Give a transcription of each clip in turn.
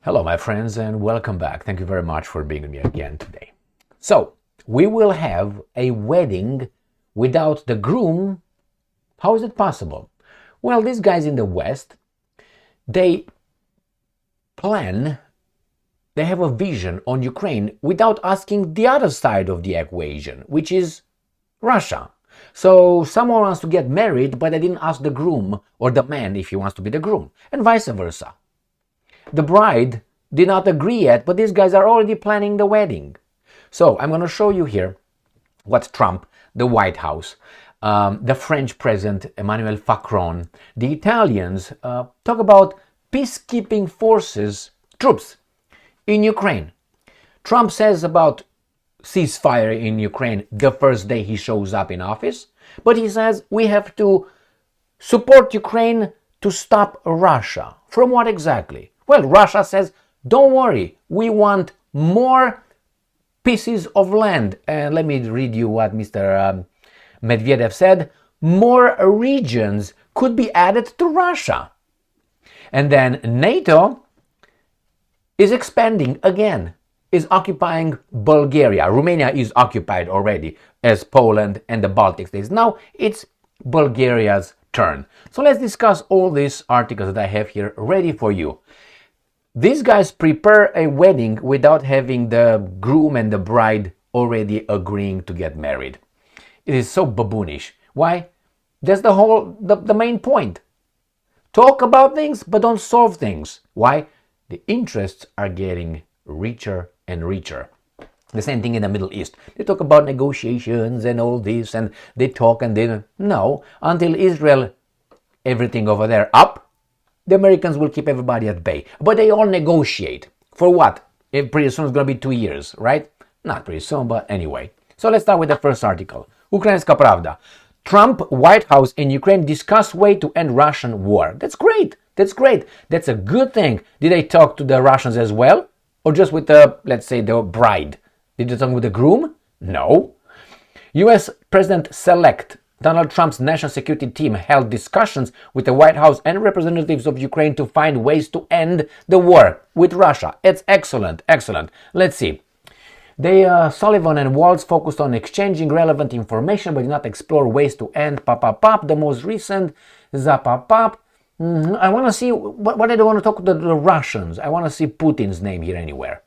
Hello, my friends, and welcome back. Thank you very much for being with me again today. So, we will have a wedding without the groom. How is it possible? Well, these guys in the West, they have a vision on Ukraine without asking the other side of the equation, which is Russia. So, someone wants to get married, but they didn't ask the groom or the man if he wants to be the groom, and vice versa. The bride did not agree yet, but these guys are already planning the wedding. So I'm going to show you here what Trump, the White House, the French President Emmanuel Macron, the Italians talk about peacekeeping forces, troops in Ukraine. Trump says about ceasefire in Ukraine the first day he shows up in office, but he says we have to support Ukraine to stop Russia. From what exactly? Well, Russia says, don't worry, we want more pieces of land. And let me read you what Mr. Medvedev said. More regions could be added to Russia. And then NATO is expanding again, is occupying Bulgaria. Romania is occupied already, as Poland and the Baltic states. Now it's Bulgaria's turn. So let's discuss all these articles that I have here ready for you. These guys prepare a wedding without having the groom and the bride already agreeing to get married. It is so baboonish. Why? That's the main point. Talk about things, but don't solve things. Why? The interests are getting richer and richer. The same thing in the Middle East. They talk about negotiations and all this, and they talk and they don't. No, until Israel, everything over there up, the Americans will keep everybody at bay. But they all negotiate. For what? Pretty soon it's going to be 2 years, right? Not pretty soon, but anyway. So let's start with the first article. Ukrainska Pravda. Trump, White House in Ukraine discuss way to end Russian war. That's great. That's great. That's a good thing. Did they talk to the Russians as well? Or just with the, let's say, the bride? Did they talk with the groom? No. US President-elect Donald Trump's national security team held discussions with the White House and representatives of Ukraine to find ways to end the war with Russia. It's excellent, excellent. Let's see. Sullivan and Waltz focused on exchanging relevant information but did not explore ways to end the most recent Zapapap. I want to see, what I don't want to talk to the Russians. I want to see Putin's name here anywhere.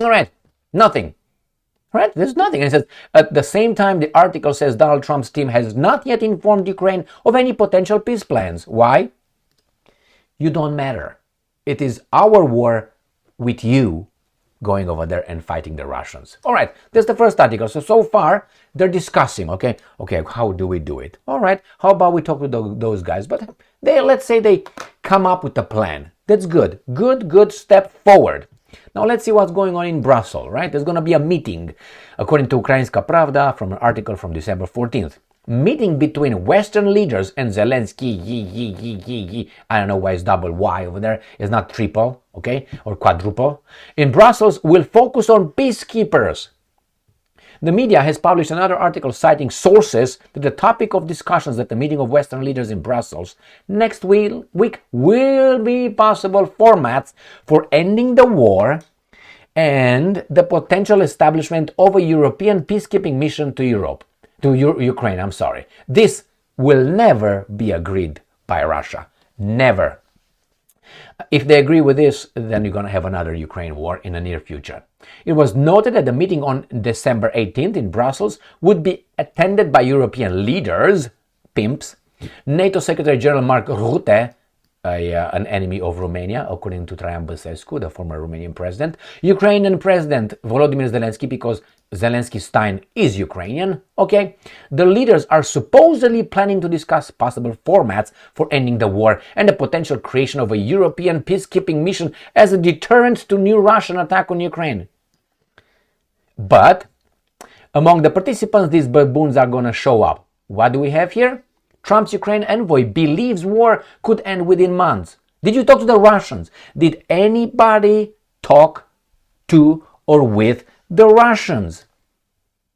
All right, nothing. Right? There's nothing. And it says, at the same time, the article says Donald Trump's team has not yet informed Ukraine of any potential peace plans. Why? You don't matter. It is our war with you going over there and fighting the Russians. All right, that's the first article. So far, they're discussing, okay, how do we do it? All right, how about we talk to those guys? But let's say they come up with a plan. That's good. Good step forward. Now let's see what's going on in Brussels, right? There's going to be a meeting, according to Ukrainska Pravda, from an article from December 14th. Meeting between Western leaders and Zelenskyy, I don't know why it's double Y over there. It's not triple, okay, or quadruple. In Brussels will focus on peacekeepers. The media has published another article citing sources that the topic of discussions at the meeting of Western leaders in Brussels next week will be possible formats for ending the war and the potential establishment of a European peacekeeping mission to Ukraine. This will never be agreed by Russia. Never. If they agree with this, then you're going to have another Ukraine war in the near future. It was noted that the meeting on December 18th in Brussels would be attended by European leaders, pimps, NATO Secretary General Mark Rutte, an enemy of Romania, according to Traian Băsescu, the former Romanian president, Ukrainian President Volodymyr Zelenskyy, because Zelenskyy Stein is Ukrainian, okay? The leaders are supposedly planning to discuss possible formats for ending the war and the potential creation of a European peacekeeping mission as a deterrent to new Russian attack on Ukraine. But among the participants, these baboons are going to show up. What do we have here? Trump's Ukraine envoy believes war could end within months. Did you talk to the Russians? Did anybody talk to or with the Russians?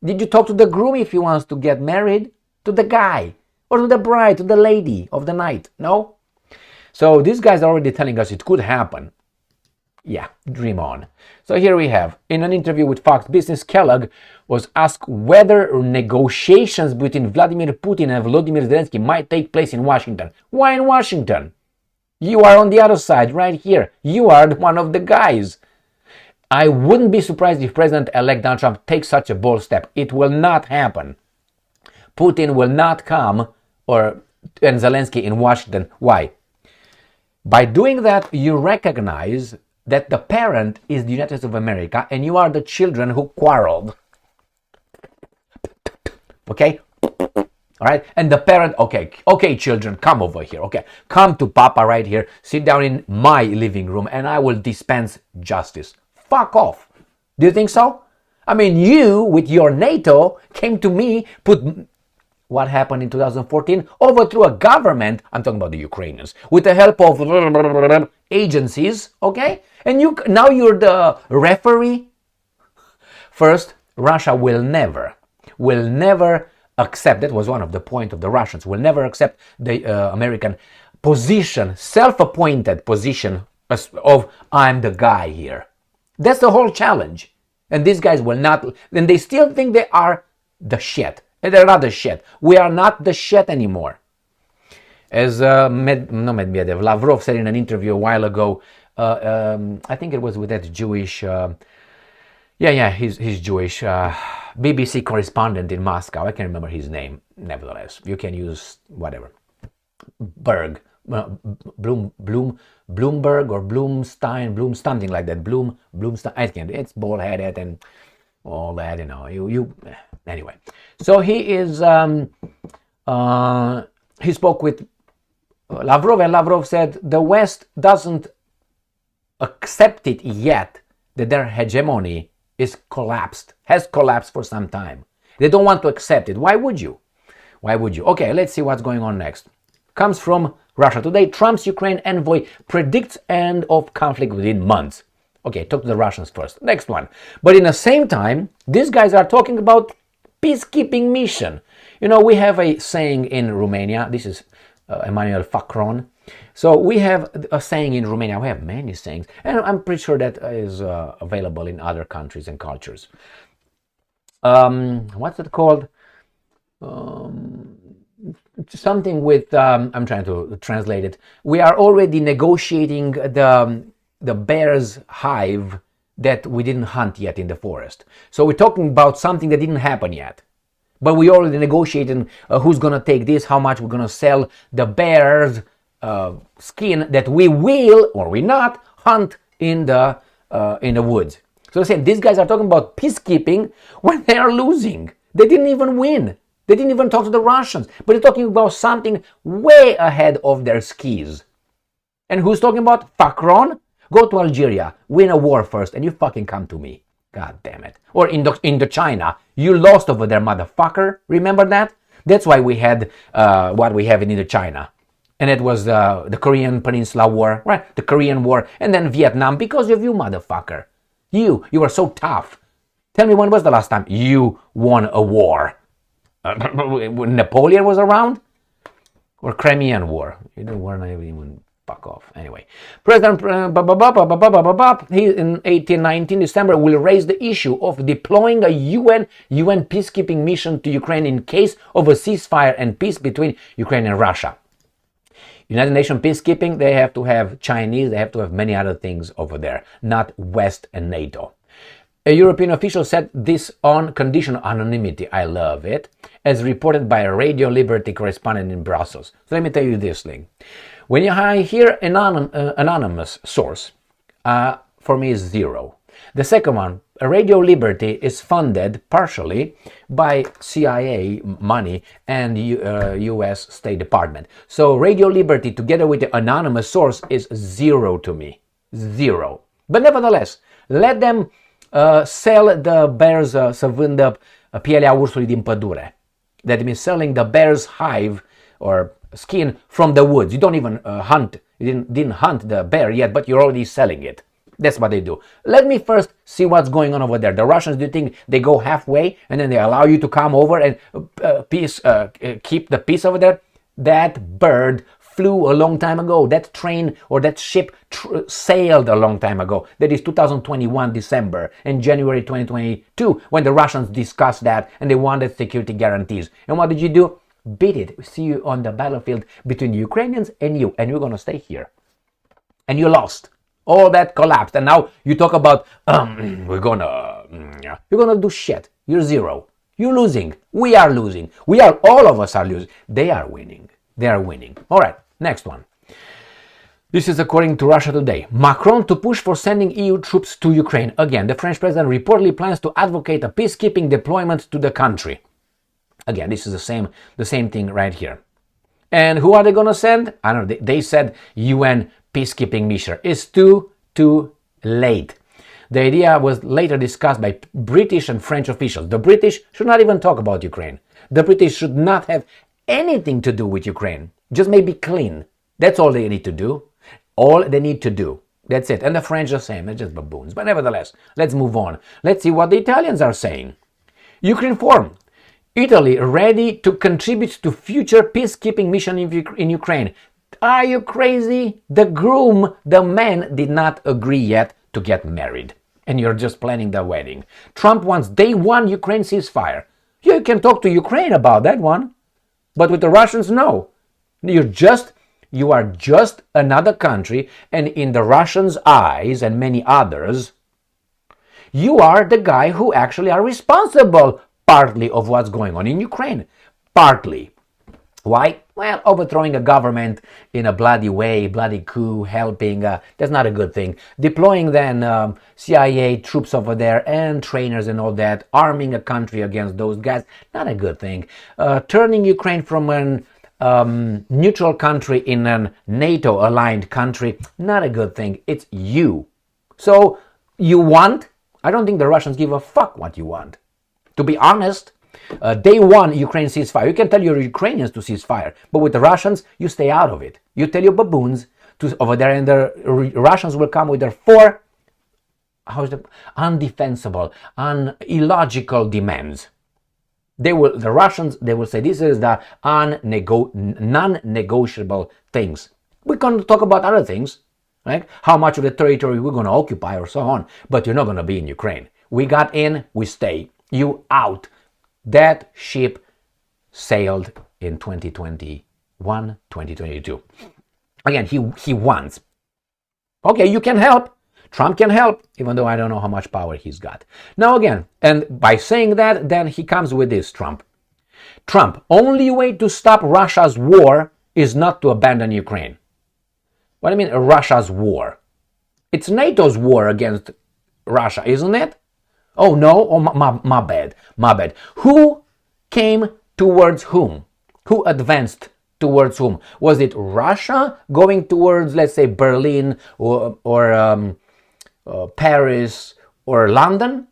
Did you talk to the groom if he wants to get married? To the guy? Or to the bride, to the lady of the night? No? So these guys are already telling us it could happen. Yeah, dream on. So here we have, in an interview with Fox Business, Kellogg was asked whether negotiations between Vladimir Putin and Volodymyr Zelenskyy might take place in Washington. Why in Washington? You are on the other side, right here. You are one of the guys. I wouldn't be surprised if President-elect Donald Trump takes such a bold step. It will not happen. Putin will not come, and Zelenskyy in Washington. Why? By doing that, you recognize that the parent is the United States of America and you are the children who quarreled. Okay? All right? And the parent, okay, children, come over here. Okay, come to Papa right here. Sit down in my living room and I will dispense justice. Fuck off. Do you think so? I mean, you, with your NATO, came to me, put what happened in 2014, overthrew a government, I'm talking about the Ukrainians, with the help of agencies, okay? And now you're the referee? First, Russia will never accept, that was one of the points of the Russians, will never accept the American position, self-appointed position of I'm the guy here. That's the whole challenge. And these guys will not, and they still think they are the shit. And they're not the shit. We are not the shit anymore. As Medvedev, Lavrov said in an interview a while ago, I think it was with that Jewish, he's Jewish, BBC correspondent in Moscow. I can't remember his name. Nevertheless, you can use whatever. Bloomberg or Bloom something like that. Bloomstein. I can't. It's bald-headed and all that. You know. Anyway. So he is. He spoke with Lavrov, and Lavrov said the West doesn't accept it yet that their hegemony has collapsed for some time. They don't want to accept it. Why would you? Okay, let's see what's going on next. Comes from Russia Today. Trump's Ukraine envoy predicts end of conflict within months. Okay, talk to the Russians first. Next one. But in the same time, these guys are talking about peacekeeping mission. You know, we have a saying in Romania. This is Emmanuel Macron. So we have a saying in Romania. We have many sayings. And I'm pretty sure that is available in other countries and cultures. What's it called? Something with, I'm trying to translate it. We are already negotiating the bear's hive that we didn't hunt yet in the forest. So we're talking about something that didn't happen yet. But we already negotiating who's going to take this, how much we're going to sell the bear's skin that we will or we not hunt in the woods. So these guys are talking about peacekeeping when they are losing. They didn't even win. They didn't even talk to the Russians, but they're talking about something way ahead of their skis. And who's talking about? Macron? Go to Algeria, win a war first, and you fucking come to me. God damn it. Or Indochina. You lost over there, motherfucker. Remember that? That's why we had what we have in Indochina. And it was the Korean Peninsula War, right? The Korean War, and then Vietnam, because of you, motherfucker. You were so tough. Tell me, when was the last time you won a war? When Napoleon was around? Or Crimean War? You don't want to even fuck off. Anyway, President he in 18-19 December will raise the issue of deploying a UN peacekeeping mission to Ukraine in case of a ceasefire and peace between Ukraine and Russia. United Nations peacekeeping, they have to have Chinese, they have to have many other things over there, not West and NATO. A European official said this on condition of anonymity. I love it. As reported by a Radio Liberty correspondent in Brussels. So let me tell you this thing. When you hear anonymous source, for me is zero. The second one, Radio Liberty is funded partially by CIA money and US State Department. So Radio Liberty together with the anonymous source is zero to me. Zero. But nevertheless, let them sell the bears să vândă pielea ursului din pădure. That means selling the bear's hive or skin from the woods. You don't even hunt. You didn't hunt the bear yet, but you're already selling it. That's what they do. Let me first see what's going on over there. The Russians, do you think they go halfway and then they allow you to come over and keep the peace over there? That bird flew a long time ago. That train or that ship sailed a long time ago. That is 2021 December and January 2022 when the Russians discussed that and they wanted security guarantees. And what did you do? Beat it. We see you on the battlefield between the Ukrainians and you, and you're going to stay here. And you lost. All that collapsed. And now you talk about, you're gonna do shit. You're zero. You're losing. We are losing. All of us are losing. They are winning. They are winning. All right, next one. This is according to Russia Today. Macron to push for sending EU troops to Ukraine. Again, the French president reportedly plans to advocate a peacekeeping deployment to the country. Again, this is the same thing right here. And who are they going to send? I don't know. They said UN peacekeeping mission. It's too late. The idea was later discussed by British and French officials. The British should not even talk about Ukraine. The British should not have anything to do with Ukraine. Just maybe clean. That's all they need to do. All they need to do. That's it. And the French the same. They're just baboons. But nevertheless, let's move on. Let's see what the Italians are saying. Ukraine forum. Italy ready to contribute to future peacekeeping mission in Ukraine. Are you crazy? The groom, the man, did not agree yet to get married. And you're just planning the wedding. Trump wants day one Ukraine ceasefire. You can talk to Ukraine about that one. But with the Russians, no. You are just another country, and in the Russians' eyes and many others, you are the guy who actually are responsible partly of what's going on in Ukraine. Partly. Why? Well, overthrowing a government in a bloody way, bloody coup, helping, that's not a good thing. Deploying then CIA troops over there and trainers and all that, arming a country against those guys, not a good thing. Turning Ukraine from an neutral country in a NATO-aligned country, not a good thing. It's you. So, you want? I don't think the Russians give a fuck what you want. To be honest, day one, Ukraine ceasefire. You can tell your Ukrainians to ceasefire, but with the Russians, you stay out of it. You tell your baboons to over there, and the Russians will come with their undefensible, illogical demands. The Russians will say this is the non-negotiable things. We can talk about other things, like how much of the territory we're going to occupy or so on, but you're not going to be in Ukraine. We got in, we stay. You out. That ship sailed in 2021, 2022. Again, he wants. Okay, you can help. Trump can help, even though I don't know how much power he's got. Now again, and by saying that, then he comes with this, Trump. Only way to stop Russia's war is not to abandon Ukraine. What do you mean, Russia's war? It's NATO's war against Russia, isn't it? Oh no, my bad. Who came towards whom? Who advanced towards whom? Was it Russia going towards, let's say, Berlin or Paris or London?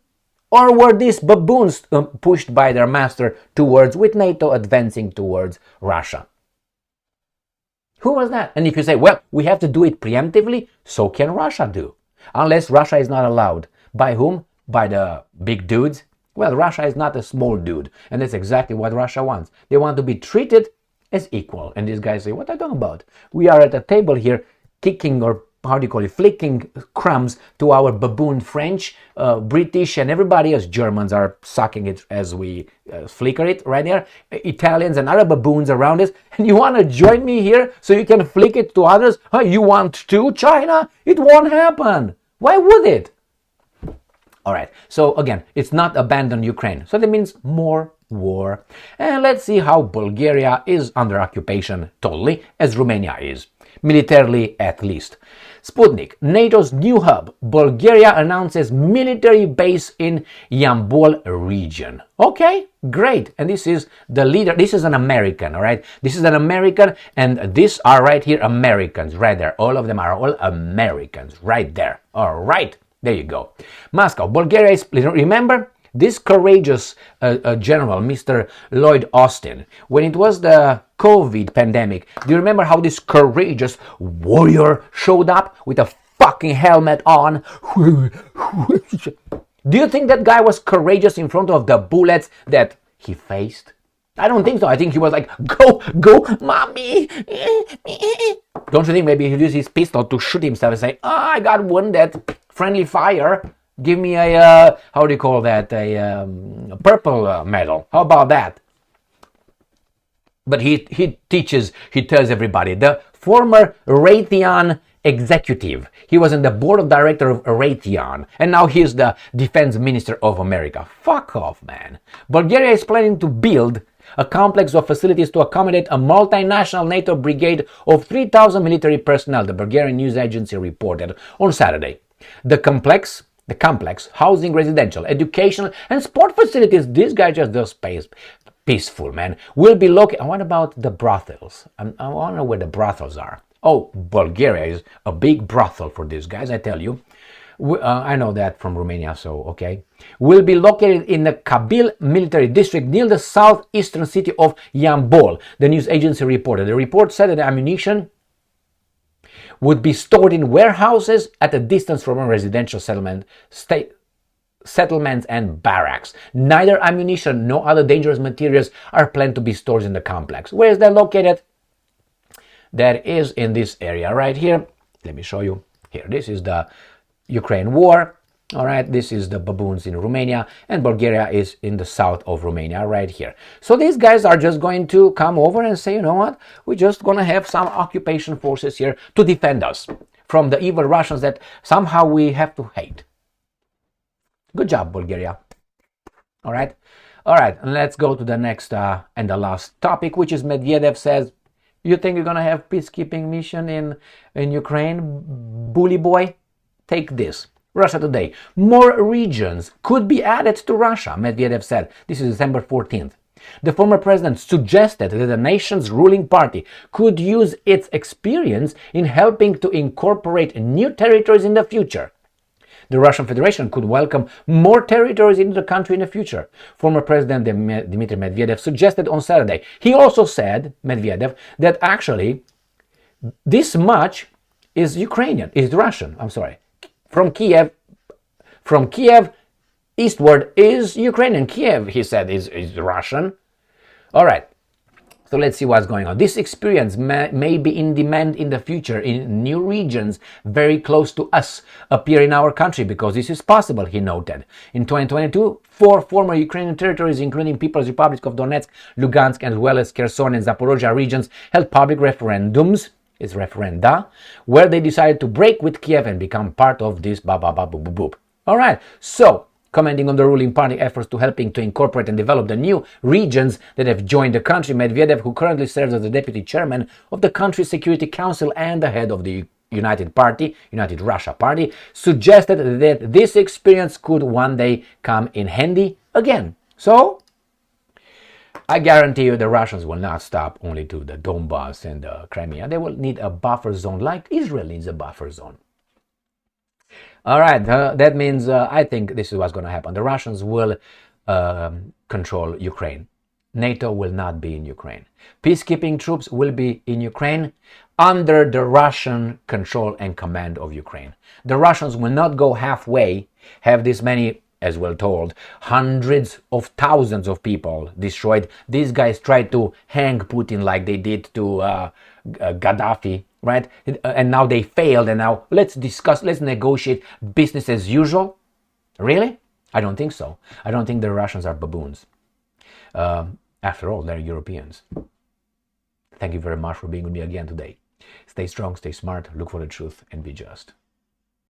Or were these baboons pushed by their master towards, with NATO advancing towards Russia? Who was that? And if you say, well, we have to do it preemptively, so can Russia do. Unless Russia is not allowed. By whom? By the big dudes? Well, Russia is not a small dude, and that's exactly what Russia wants. They want to be treated as equal. And these guys say, what are you talking about? We are at a table here kicking, or how do you call it, flicking crumbs to our baboon French, British, and everybody else. Germans are sucking it as we flicker it right there. Italians and other baboons around us. And you want to join me here so you can flick it to others? Huh, you want to, China? It won't happen. Why would it? All right, so again, it's not abandon Ukraine. So that means more war. And let's see how Bulgaria is under occupation totally, as Romania is. Militarily, at least. Sputnik, NATO's new hub. Bulgaria announces military base in Yambol region. Okay, great. And this is the leader. This is an American, all right? This is an American, and these are right here Americans, right there. All of them are all Americans, right there. All right. There you go. Moscow, Bulgaria is, remember this courageous general, Mr. Lloyd Austin, when it was the COVID pandemic, do you remember how this courageous warrior showed up with a fucking helmet on? Do you think that guy was courageous in front of the bullets that he faced? I don't think so. I think he was like, go, go, mommy. Don't you think maybe he'll use his pistol to shoot himself and say, I got wounded, friendly fire. Give me a, how do you call that, a purple medal. How about that? But he tells everybody, the former Raytheon executive. He was in the board of directors of Raytheon, and now he's the defense minister of America. Fuck off, man. Bulgaria is planning to build a complex of facilities to accommodate a multinational NATO brigade of 3,000 military personnel, the Bulgarian news agency reported on Saturday. The complex, housing, residential, educational, and sport facilities, this guy just does peaceful, man, will be located. What about the brothels? I want to know where the brothels are. Oh, Bulgaria is a big brothel for these guys, I tell you. I know that from Romania, so okay. Will be located in the Kabil military district near the southeastern city of Yambol, the news agency reported. The report said that ammunition would be stored in warehouses at a distance from a residential settlements and barracks. Neither ammunition nor other dangerous materials are planned to be stored in the complex. Where is that located? That is in this area right here. Let me show you. Here, this is the Ukraine war. All right, this is the baboons in Romania, and Bulgaria is in the south of Romania right here. So these guys are just going to come over and say, you know what, we're just going to have some occupation forces here to defend us from the evil Russians that somehow we have to hate. Good job, Bulgaria. All right, and let's go to the next and the last topic, which is Medvedev says, you think you're going to have peacekeeping mission in Ukraine, bully boy? Take this. Russia Today. More regions could be added to Russia, Medvedev said. This is December 14th. The former president suggested that the nation's ruling party could use its experience in helping to incorporate new territories in the future. The Russian Federation could welcome more territories into the country in the future. Former President Dmitry Medvedev suggested on Saturday. He also said, Medvedev, that actually this much is Russian. From Kiev eastward is Ukrainian. Kiev, he said, is Russian. All right. So let's see what's going on. This experience may be in demand in the future in new regions very close to us appear in our country because this is possible, he noted. In 2022, 4 former Ukrainian territories, including People's Republic of Donetsk, Lugansk, as well as Kherson and Zaporozhye regions, held public referendums, where they decided to break with Kiev and become part of this boop. All right, so commenting on the ruling party efforts to helping to incorporate and develop the new regions that have joined the country, Medvedev, who currently serves as the deputy chairman of the country's Security Council and the head of the United Russia Party, suggested that this experience could one day come in handy again. So, I guarantee you the Russians will not stop only to the Donbass and the Crimea. They will need a buffer zone like Israel needs a buffer zone. All right, that means I think this is what's going to happen. The Russians will control Ukraine. NATO will not be in Ukraine. Peacekeeping troops will be in Ukraine under the Russian control and command of Ukraine. The Russians will not go halfway, have this many, as well told, hundreds of thousands of people destroyed. These guys tried to hang Putin like they did to Gaddafi, right? And now they failed, and now let's negotiate business as usual. Really? I don't think so. I don't think the Russians are baboons. After all, they're Europeans. Thank you very much for being with me again today. Stay strong, stay smart, look for the truth, and be just.